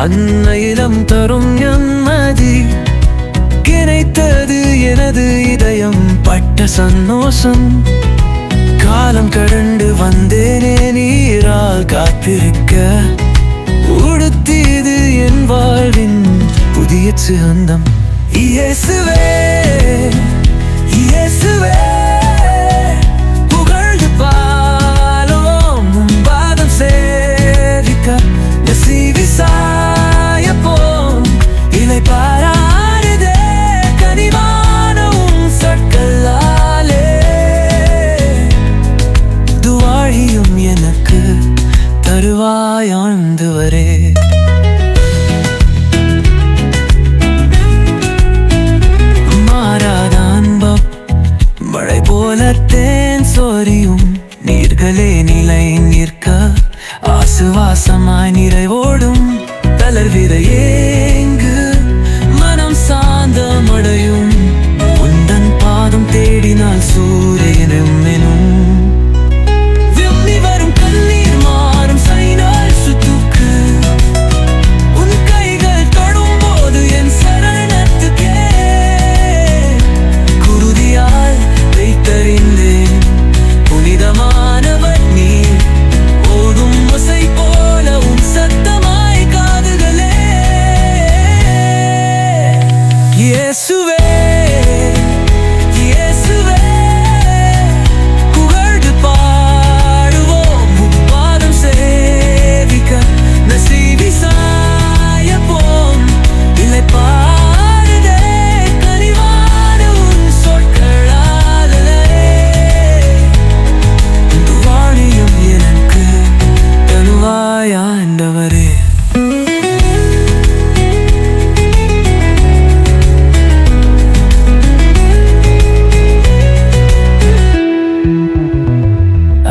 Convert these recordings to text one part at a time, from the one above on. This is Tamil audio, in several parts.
அன்னையிடம் தரும் நிம்மதி கிடைத்தது எனது இதயம் பட்ட சந்தோஷம். காலம் கடந்து வந்தேனே நீரால் காத்திருக்க, உடுத்தியது என் வாழ்வின் புதிய சுகந்தம். இயேசுவே இயேசுவே புகழ்ந்து பாலோம் உம் பாதம் சேவிக்க, நசீவி சாயப்போம் இலை பாராடுதே கனிவான உம் சொற்களாலே. துவாழியும் எனக்கு தருவாய் ஆண்டவரே. மழை போல தேன் சொரியும் நீர்களே நிலை நிற்க, ஆசுவாசமாய் நிறைவோடும் தளர்விட ஏங்கு மனம் சாந்தமடையும். உந்தன் பாதம் தேடினால் சூரியனும் எனும் விம்மி வரும் கண்ணீர் மாறும் சைனால் சுத்துக்கு. உன் கைகள் தொடும் போது என் சரணத்துக்கே குருதியால் வைத்தறிந்தேன் புனிதமானவர் நீ. ஓடும் ஓசை போல உன் சத்தமாய் காதுகளே. இயேசுவே இயேசுவே புகழ்ந்து பாடுவோம் உம் பாதம் சேவிக்க, நசீவி சாயப்போம் இலை பாருதே கனிவான உன் சொற்களாலே. துவாழியும் எனக்கு தருவாய் ஆண்டவரே.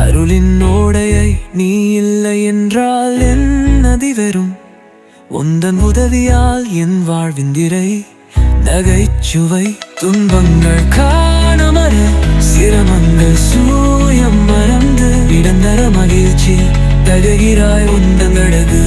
அருளின் ஓடையை நீ இல்லை என்றால் என் நதி வெறும். உந்தன் உதவியால் என் வாழ்விந்திரை நகைச்சுவை. துன்பங்கள் காணமர சிரமங்கள் சூயம் மறந்து இடந்தர மகிழ்ச்சி தருகிறாய் உந்தன் அழகு.